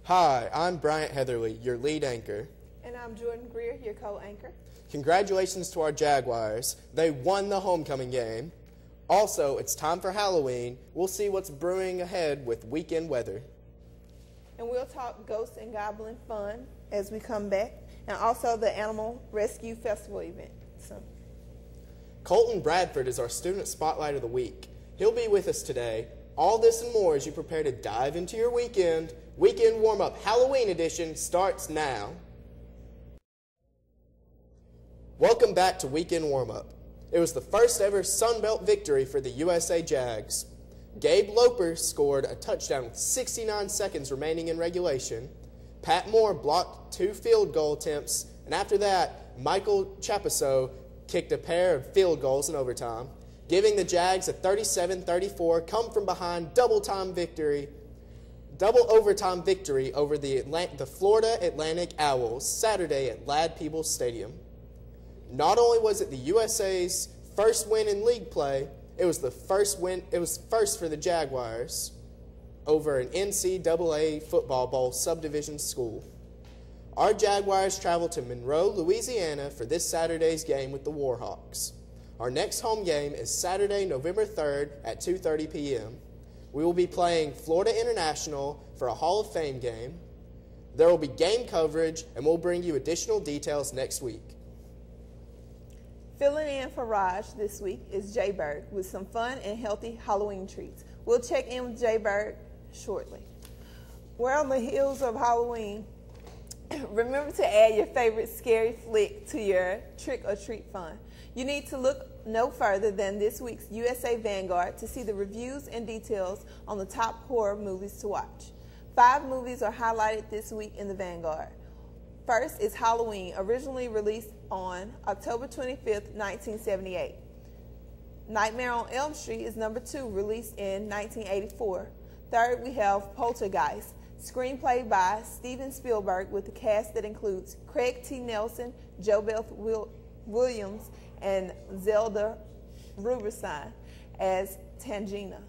Hi, I'm Bryant Heatherly, your lead anchor. And I'm Jordan Greer, your co-anchor. Congratulations to our Jaguars. They won the homecoming game. Also, it's time for Halloween. We'll see what's brewing ahead with weekend weather. And we'll talk ghost and goblin fun as we come back, and also the Animal Rescue Festival event. Colton Bradford is our Student Spotlight of the Week. He'll be with us today. All this and more as you prepare to dive into your weekend. Weekend Warm-Up Halloween Edition starts now. Welcome back to Weekend Warm-Up. It was the first ever Sun Belt victory for the USA Jags. Gabe Loper scored a touchdown with 69 seconds remaining in regulation. Pat Moore blocked 2 field goal attempts, and after that, Michael Chapisso kicked a pair of field goals in overtime, giving the Jags a 37-34 come-from-behind double overtime victory over the Florida Atlantic Owls Saturday at Ladd-Peebles Stadium. Not only was it the USA's first win in league play, it was first for the Jaguars over an NCAA football bowl subdivision school. Our Jaguars travel to Monroe, Louisiana for this Saturday's game with the Warhawks. Our next home game is Saturday, November 3rd at 2:30 p.m. We will be playing Florida International for a Hall of Fame game. There will be game coverage, and we'll bring you additional details next week. Filling in for Raj this week is Jay Berg with some fun and healthy Halloween treats. We'll check in with Jay Berg shortly. We're on the heels of Halloween. Remember to add your favorite scary flick to your trick-or-treat fun. You need to look no further than this week's USA Vanguard to see the reviews and details on the top horror movies to watch. 5 movies are highlighted this week in the Vanguard. First is Halloween, originally released on October 25th, 1978. Nightmare on Elm Street is number 2, released in 1984. Third, we have Poltergeist, screenplay by Steven Spielberg with a cast that includes Craig T. Nelson, JoBeth Williams, and Zelda Rubinstein as Tangina.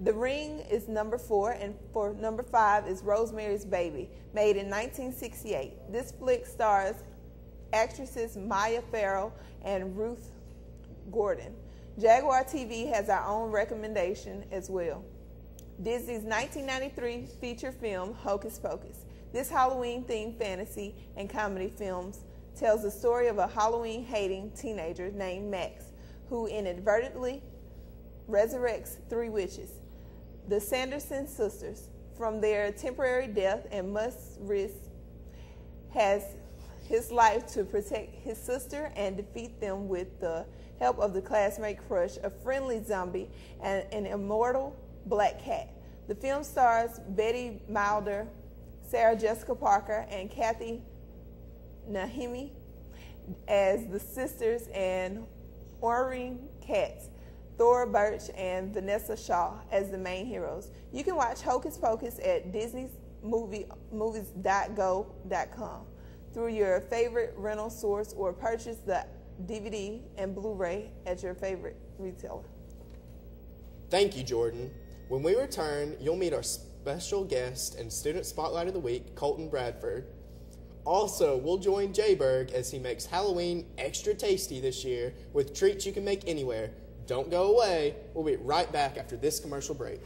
The Ring is number 4, and for number 5 is Rosemary's Baby, made in 1968. This flick stars actresses Maya Farrow and Ruth Gordon. Jaguar TV has our own recommendation as well. Disney's 1993 feature film, Hocus Pocus. This Halloween-themed fantasy and comedy film tells the story of a Halloween-hating teenager named Max, who inadvertently resurrects 3 witches, the Sanderson sisters, from their temporary death and must risk his life to protect his sister and defeat them with the help of the classmate crush, a friendly zombie, and an immortal black cat. The film stars Betty Milder, Sarah Jessica Parker, and Kathy Nahimi as the sisters, and Orrin Katz, Thora Birch, and Vanessa Shaw as the main heroes. You can watch Hocus Pocus at disneymovies.go.com through your favorite rental source, or purchase the DVD and Blu-ray at your favorite retailer. Thank you, Jordan. When we return, you'll meet our special guest and Student Spotlight of the Week, Colton Bradford. Also, we'll join Jay Berg as he makes Halloween extra tasty this year with treats you can make anywhere. Don't go away. We'll be right back after this commercial break.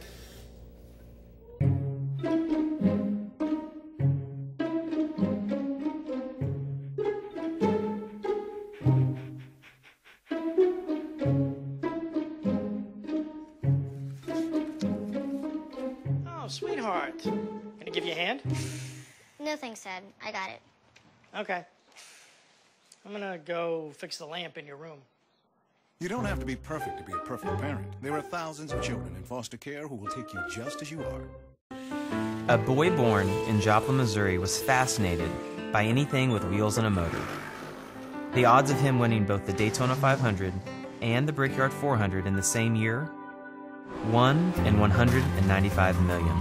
Oh, sweetheart. Can I give you a hand? No thanks, Dad. I got it. Okay. I'm gonna go fix the lamp in your room. You don't have to be perfect to be a perfect parent. There are thousands of children in foster care who will take you just as you are. A boy born in Joplin, Missouri was fascinated by anything with wheels and a motor. The odds of him winning both the Daytona 500 and the Brickyard 400 in the same year? 1 in 195 million.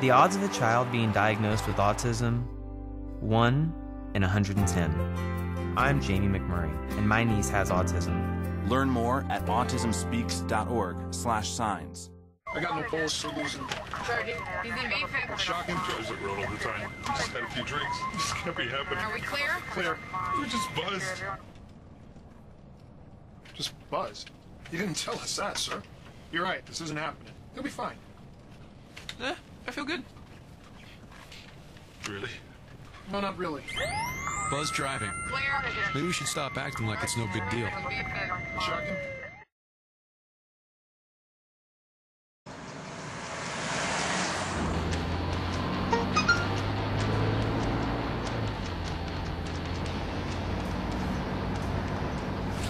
The odds of a child being diagnosed with autism? 1 in 110. I'm Jamie McMurray, and my niece has autism. Learn more at autismspeaks.org/signs. I got no balls for losing. Sergeant, he's in VFib. Shocking. Joe's it real all the time. Just had a few drinks. This can't be happening. Are we clear? Clear. We're just buzzed. Just buzzed? You didn't tell us that, sir. You're right. This isn't happening. He'll be fine. I feel good. Really? No, not really. Buzz driving. Clear. Maybe we should stop acting like it's no big deal. Shocking.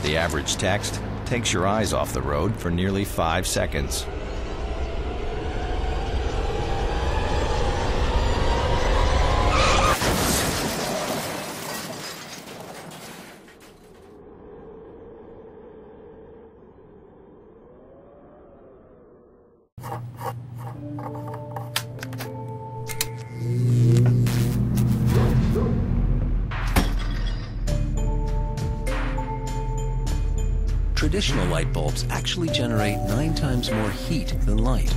The average text takes your eyes off the road for nearly 5 seconds. Traditional light bulbs actually generate 9 times more heat than light.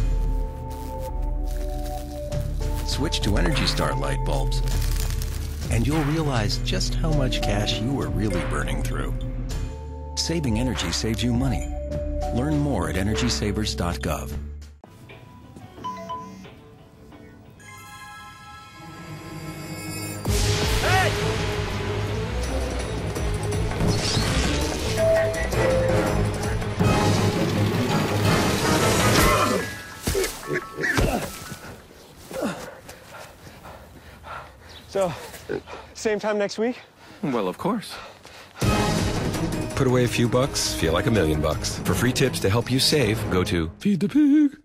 Switch to Energy Star light bulbs, and you'll realize just how much cash you were really burning through. Saving energy saves you money. Learn more at EnergySavers.gov. So, same time next week? Well, of course. Put away a few bucks, feel like $1 million. For free tips to help you save, go to Feed the Pig.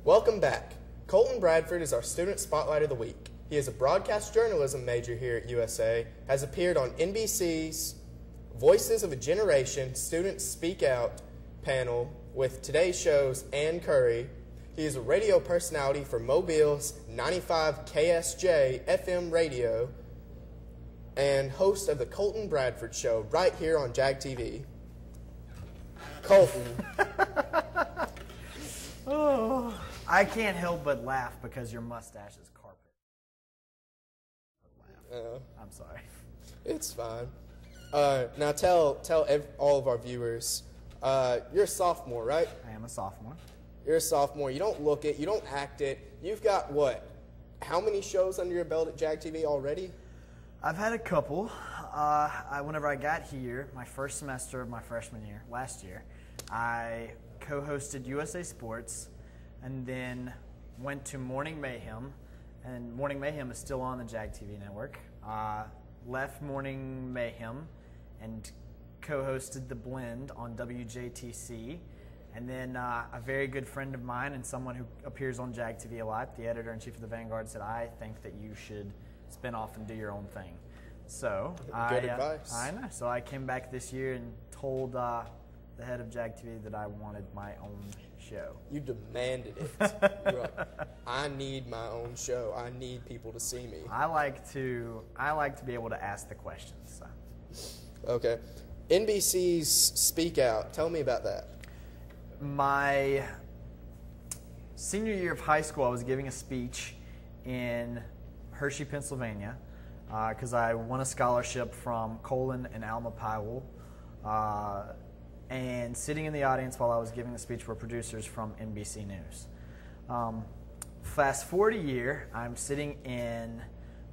Welcome back. Colton Bradford is our Student Spotlight of the Week. He is a broadcast journalism major here at USA, has appeared on NBC's Voices of a Generation Students Speak Out panel with Today's Show's Ann Curry. He is a radio personality for Mobile's 95 KSJ FM radio and host of the Colton Bradford Show right here on JAG TV. Colton. Oh, I can't help but laugh because your mustache is carpet. I'm sorry. It's fine. Now tell all of our viewers, you're a sophomore, right? I am a sophomore. You're a sophomore. You don't look it. You don't act it. You've got what? How many shows under your belt at JAG TV already? I've had a couple. Whenever I got here, my first semester of my freshman year, last year, I co-hosted USA Sports and then went to Morning Mayhem. And Morning Mayhem is still on the JAG TV network. Left Morning Mayhem and co-hosted The Blend on WJTC. And then a very good friend of mine and someone who appears on JAG TV a lot, the editor-in-chief of the Vanguard, said, I think that you should spin off and do your own thing. So good advice. I know. So I came back this year and told the head of JAG TV that I wanted my own show. You demanded it. You're like, I need my own show. I need people to see me. I like to be able to ask the questions. So. Okay. NBC's Speak Out. Tell me about that. My senior year of high school, I was giving a speech in Hershey, Pennsylvania, because I won a scholarship from Colin and Alma Powell. And sitting in the audience while I was giving the speech were producers from NBC News. Fast forward a year, I'm sitting in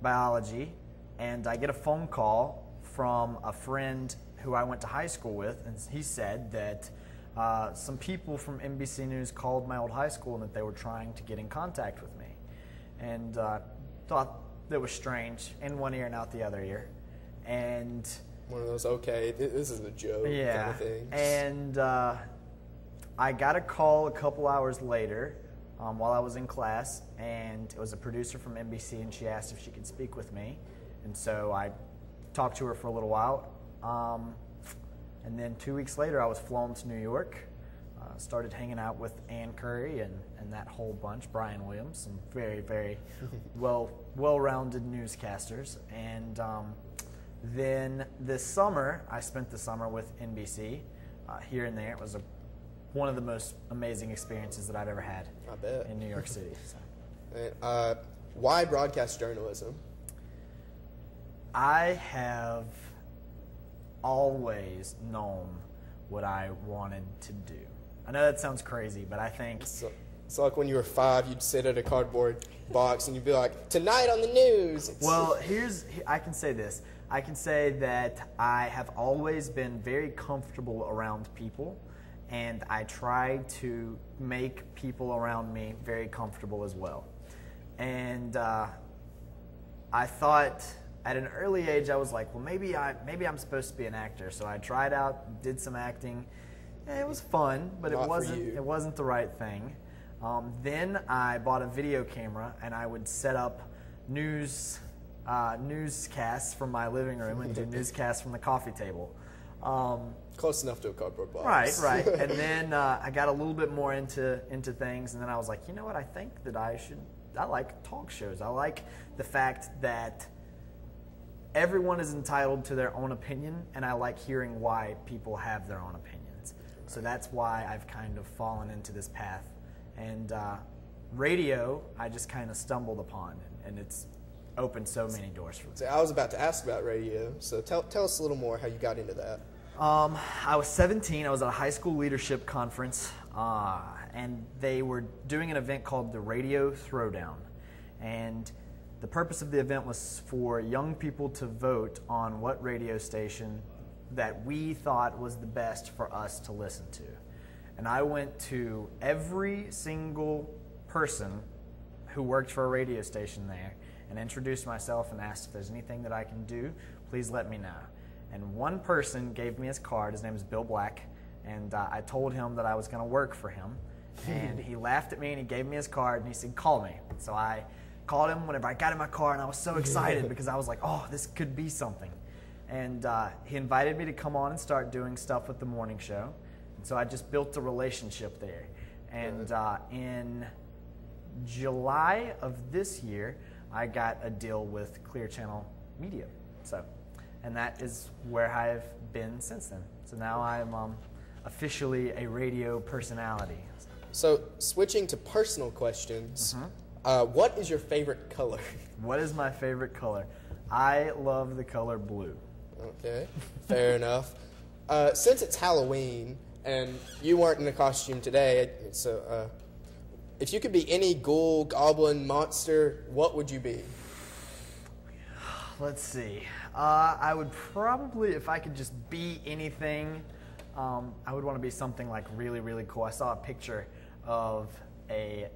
biology, and I get a phone call from a friend who I went to high school with, and he said that some people from NBC News called my old high school and that they were trying to get in contact with me. And thought that was strange, in one ear and out the other ear. And one of those, okay, this is a joke kind of things. And I got a call a couple hours later while I was in class, and it was a producer from NBC, and she asked if she could speak with me. And so I talked to her for a little while. And then 2 weeks later, I was flown to New York, started hanging out with Ann Curry and that whole bunch, Brian Williams, some very, very well-rounded newscasters. And then this summer, I spent the summer with NBC here and there. It was a one of the most amazing experiences that I've ever had in New York City. So. Why broadcast journalism? I have always known what I wanted to do. I know that sounds crazy, but I think... It's like when you were 5, you'd sit at a cardboard box and you'd be like, tonight on the news. Well, I can say this. I can say that I have always been very comfortable around people, and I try to make people around me very comfortable as well. And I thought at an early age, I was like, well, maybe I'm supposed to be an actor. So I tried out, did some acting. And it was fun, but it wasn't the right thing. Then I bought a video camera, and I would set up newscasts from my living room and do newscasts from the coffee table. Close enough to a cardboard box. Right. And then I got a little bit more into things, and then I was like, you know what? I think that I like talk shows. I like the fact that everyone is entitled to their own opinion, and I like hearing why people have their own opinions. So that's why I've kind of fallen into this path. And radio, I just kind of stumbled upon, and it's opened so many doors for me. So I was about to ask about radio, so tell us a little more how you got into that. I was 17. I was at a high school leadership conference, and they were doing an event called the Radio Throwdown. And the purpose of the event was for young people to vote on what radio station that we thought was the best for us to listen to. And I went to every single person who worked for a radio station there and introduced myself and asked if there's anything that I can do, please let me know. And one person gave me his card. His name is Bill Black. And I told him that I was going to work for him. And he laughed at me and he gave me his card and he said, call me. So I called him whenever I got in my car, and I was so excited because I was like, oh, this could be something. And he invited me to come on and start doing stuff with the morning show. And so I just built a relationship there. And in July of this year, I got a deal with Clear Channel Media. And that is where I've been since then. So now I'm officially a radio personality. So switching to personal questions, what is your favorite color? What is my favorite color? I love the color blue. Okay, fair enough. Since it's Halloween and you weren't in a costume today, so if you could be any ghoul, goblin, monster, what would you be? Let's see. I would probably, if I could just be anything, I would want to be something like really, really cool. I saw a picture of a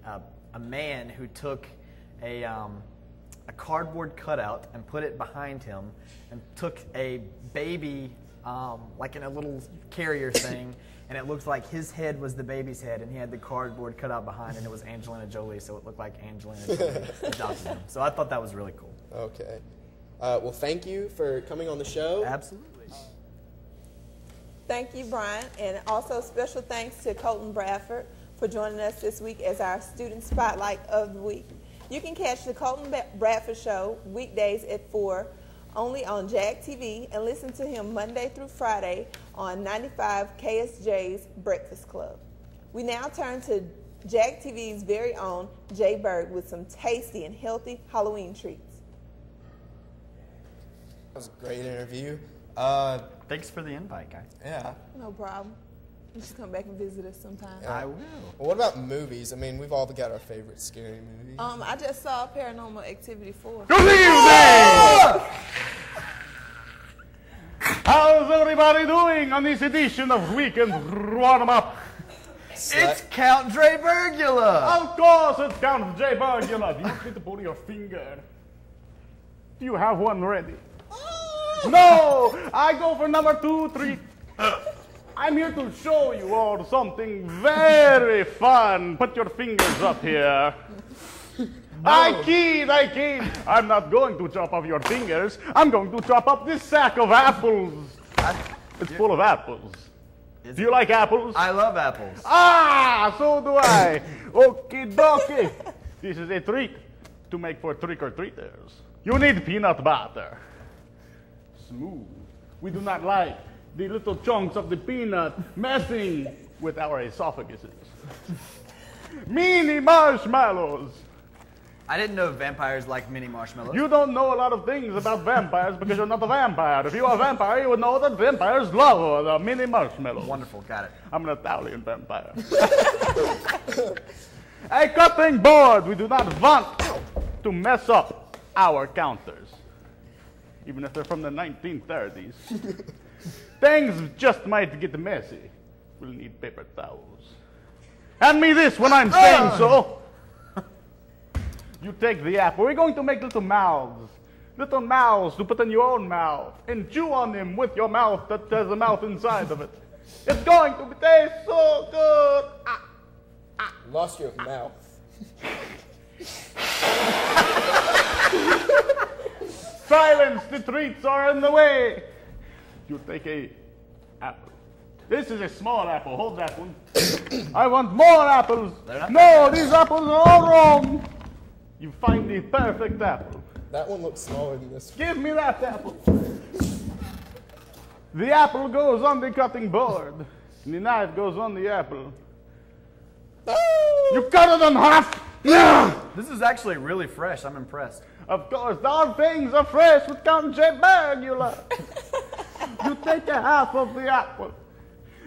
man who took a cardboard cutout and put it behind him and took a baby like in a little carrier thing, and it looked like his head was the baby's head, and he had the cardboard cutout behind, and it was Angelina Jolie, so it looked like Angelina Jolie adopted him. So I thought that was really cool. Okay. Well, thank you for coming on the show. Absolutely. Thank you, Brian, and also special thanks to Colton Bradford for joining us this week as our Student Spotlight of the Week. You can catch the Colton Bradford Show weekdays at 4 only on JAG TV, and listen to him Monday through Friday on 95 KSJ's Breakfast Club. We now turn to JAG TV's very own Jay Berg with some tasty and healthy Halloween treats. That was a great interview. Thanks for the invite, guys. Yeah. No problem. You should come back and visit us sometime. Yeah. I will. Well, what about movies? I mean, we've all got our favorite scary movies. I just saw Paranormal Activity 4. Good evening! How's everybody doing on this edition of Weekend Warmup? It's Count Dre Burgula! Of course, it's Count Dre Burgula. Do you need to pull your finger? Do you have one ready? No! I go for number 2, 3. I'm here to show you all something very fun. Put your fingers up here. No. I kid. I'm not going to chop off your fingers. I'm going to chop up this sack of apples. It's full of apples. Do you like apples? I love apples. Ah, so do I. Okie dokie. This is a treat to make for trick-or-treaters. You need peanut butter. Smooth. We do not like the little chunks of the peanut messing with our esophaguses. Mini marshmallows. I didn't know vampires like mini marshmallows. You don't know a lot of things about vampires because you're not a vampire. If you are a vampire, you would know that vampires love the mini marshmallows. Wonderful, got it. I'm an Italian vampire. A cutting board. We do not want to mess up our counters, even if they're from the 1930s. Things just might get messy. We'll need paper towels. Hand me this when I'm saying so. You take the apple. We're going to make little mouths to put in your own mouth and chew on them with your mouth that has a mouth inside of it. It's going to taste so good. Lost your mouth. Silence, the treats are in the way. You take a apple. This is a small apple. Hold that one. I want more apples. No, these apples are all wrong. You find the perfect apple. That one looks smaller than this one. Give me that apple. The apple goes on the cutting board. And the knife goes on the apple. You cut it in half. This is actually really fresh. I'm impressed. Of course, all things are fresh with Count J. Bergula. You take a half of the apple.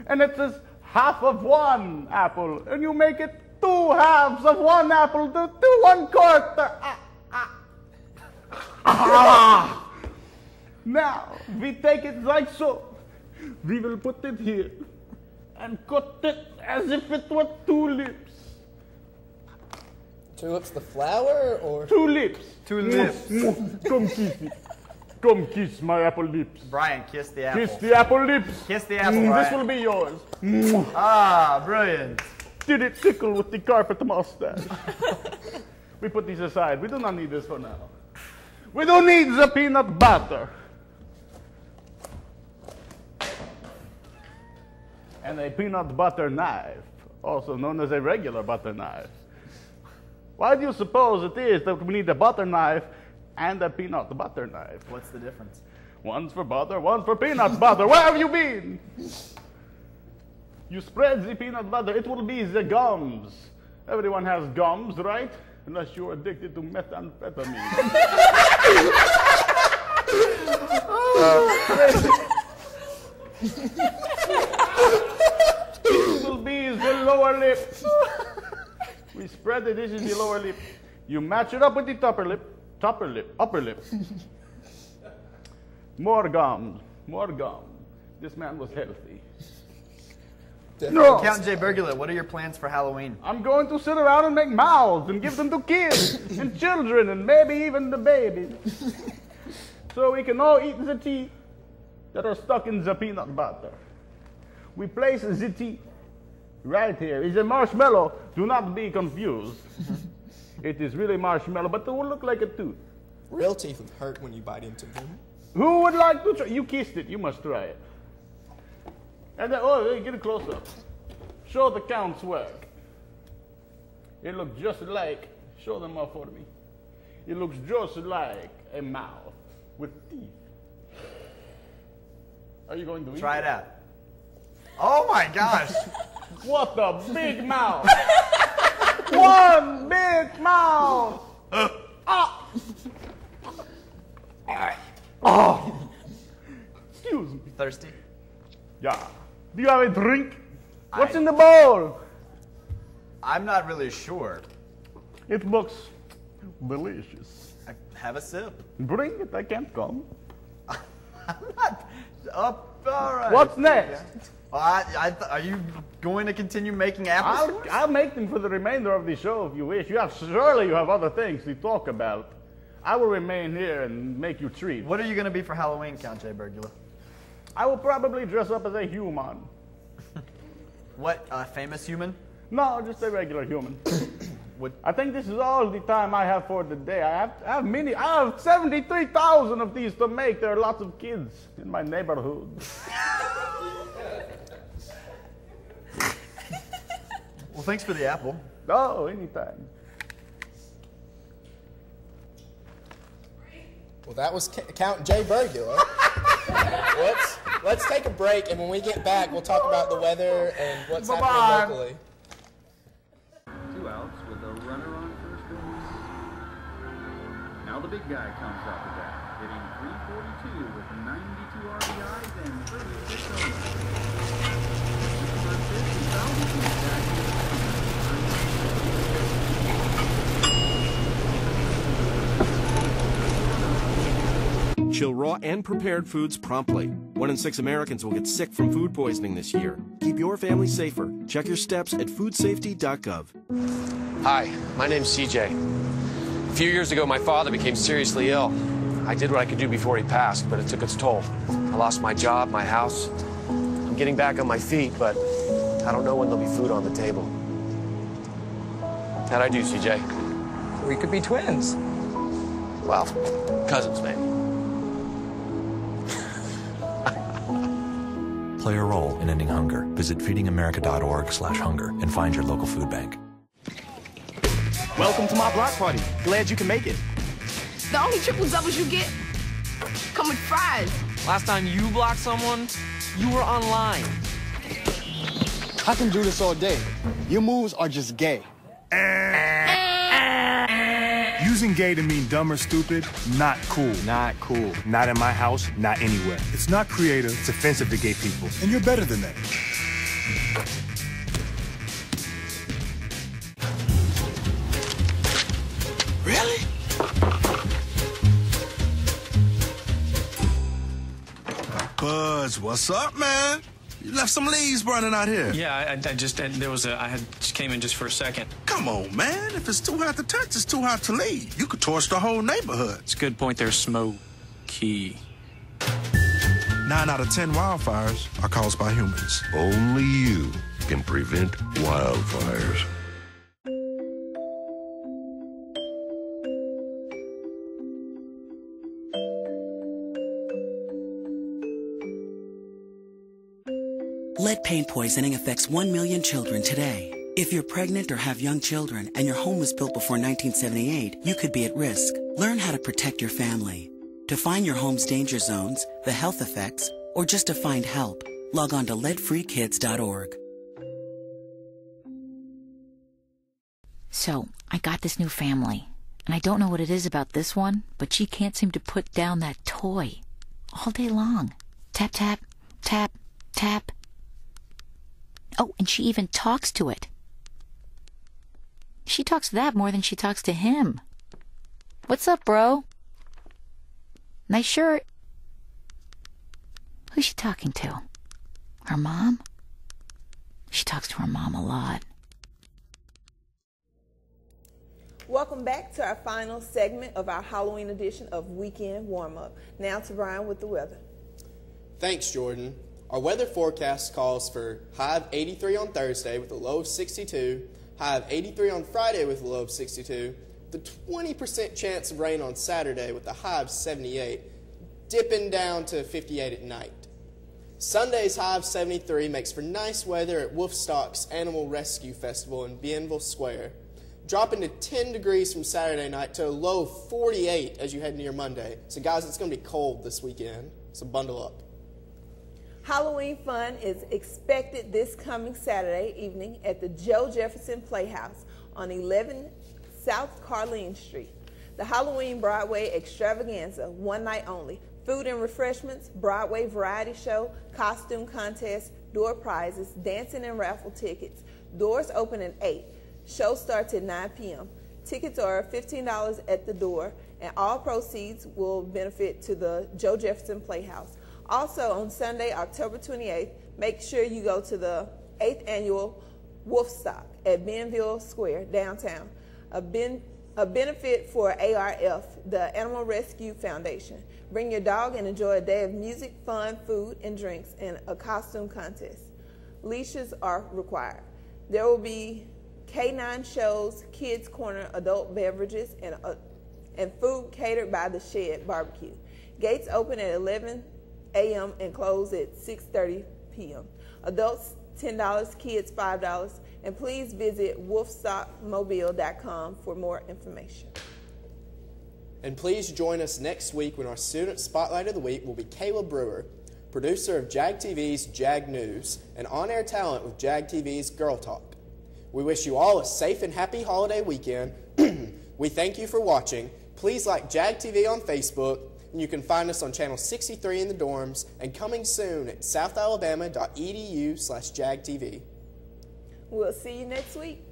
And it says half of one apple. And you make it 2 halves of one apple to 1/4. Now, we take it like so. We will put it here and cut it as if it were tulips. Tulips the flower or? Tulips. Tulips. Come kiss me. Come kiss my apple lips. Brian, kiss the apple. Kiss the apple lips. Kiss the apple, This Brian. will be yours. Ah, brilliant. Did it tickle with the carpet mustache? We put these aside. We do not need this for now. We don't need the peanut butter. And a peanut butter knife, also known as a regular butter knife. Why do you suppose it is that we need a butter knife and a peanut butter knife? What's the difference? One's for butter, one's for peanut butter. Where have you been? You spread the peanut butter, it will be the gums. Everyone has gums, right? Unless you're addicted to methamphetamine. This will be the lower lip. We spread it, this is the lower lip. You match it up with the upper lip. More gum. This man was healthy. No. Count J. Bergula, what are your plans for Halloween? I'm going to sit around and make mouths and give them to kids and children and maybe even the babies. So we can all eat the teeth that are stuck in the peanut butter. We place the teeth right here. It's a marshmallow. Do not be confused. It is really marshmallow, but it will look like a tooth. Real teeth would hurt when you bite into them. Who would like to try? You kissed it. You must try it. And then, oh, get a close up. Show the Count's work. It looks just like, show them up for me. It looks just like a mouth with teeth. Are you going to eat Try it out. Oh my gosh. What a big mouth. One big mouth. Oh. Excuse me. Thirsty? Yeah. Do you have a drink? What's in the bowl? I'm not really sure. It looks delicious. Have a sip. Bring it. I can't come. I'm not up. All right. What's next? Are you going to continue making apples? I'll make them for the remainder of the show if you wish. Surely you have other things to talk about. I will remain here and make you treats. What are you going to be for Halloween, Count J. Bergula? I will probably dress up as a human. What, a famous human? No, just a regular human. I think this is all the time I have for the day. I have 73,000 of these to make. There are lots of kids in my neighborhood. Well, thanks for the apple. Oh, anytime. Well, that was Count J. Bergula. Whoops. Let's take a break, and when we get back, we'll talk about the weather and what's Bye-bye. happening locally. 2 outs with a runner on first base. Now the big guy comes up to bat, hitting .342 with 92 RBIs and 36 home Chill raw and prepared foods promptly. 1 in 6 Americans will get sick from food poisoning this year. Keep your family safer. Check your steps at foodsafety.gov. Hi, my name's CJ. A few years ago, my father became seriously ill. I did what I could do before he passed, but it took its toll. I lost my job, my house. I'm getting back on my feet, but I don't know when there'll be food on the table. How'd I do, CJ? We could be twins. Well, cousins, maybe. Play a role in ending hunger. Visit feedingamerica.org/hunger and find your local food bank. Welcome to my block party. Glad you can make it. The only triple doubles you get come with fries. Last time you blocked someone, you were online. I can do this all day. Your moves are just gay. Using gay to mean dumb or stupid, not cool. Not cool. Not in my house, not anywhere. It's not creative, it's offensive to gay people. And you're better than that. Really? Buzz, what's up, man? You left some leaves burning out here. Yeah, I just just came in just for a second. Come on, man. If it's too hot to touch, it's too hot to leave. You could torch the whole neighborhood. It's a good point there, Smokey. 9 out of 10 wildfires are caused by humans. Only you can prevent wildfires. Lead paint poisoning affects 1 million children today. If you're pregnant or have young children and your home was built before 1978, you could be at risk. Learn how to protect your family. To find your home's danger zones, the health effects, or just to find help, log on to leadfreekids.org. So, I got this new family, and I don't know what it is about this one, but she can't seem to put down that toy all day long. Tap, tap, tap, tap. Oh, and she even talks to it. She talks to that more than she talks to him. What's up, bro? Nice shirt. Who's she talking to? Her mom? She talks to her mom a lot. Welcome back to our final segment of our Halloween edition of Weekend Warm-Up. Now to Brian with the weather. Thanks, Jordan. Our weather forecast calls for high of 83 on Thursday with a low of 62, high of 83 on Friday with a low of 62, the 20% chance of rain on Saturday with a high of 78, dipping down to 58 at night. Sunday's high of 73 makes for nice weather at Wolfstock's Animal Rescue Festival in Bienville Square, dropping to 10 degrees from Saturday night to a low of 48 as you head into your Monday. So guys, it's going to be cold this weekend, so bundle up. Halloween fun is expected this coming Saturday evening at the Joe Jefferson Playhouse on 11 South Carleen Street. The Halloween Broadway extravaganza, one night only. Food and refreshments, Broadway variety show, costume contest, door prizes, dancing and raffle tickets. Doors open at 8. Show starts at 9 p.m. Tickets are $15 at the door, and all proceeds will benefit to the Joe Jefferson Playhouse. Also, on Sunday, October 28th, make sure you go to the 8th annual Wolfstock at Bienville Square, downtown. A benefit for ARF, the Animal Rescue Foundation. Bring your dog and enjoy a day of music, fun, food, and drinks, and a costume contest. Leashes are required. There will be K9 shows, kids corner, adult beverages, and food catered by the Shed Barbecue. Gates open at 11 a.m. and close at 6:30 p.m. Adults $10, kids $5, and please visit wolfstockmobile.com for more information. And please join us next week when our Student Spotlight of the Week will be Kayla Brewer. producer of JAG TV's JAG News, and on-air talent with JAG TV's Girl Talk. We wish you all a safe and happy holiday weekend. We thank you for watching. Please like JAG TV on Facebook, and you can find us on Channel 63 in the dorms, and coming soon at southalabama.edu/JAGTV. We'll see you next week.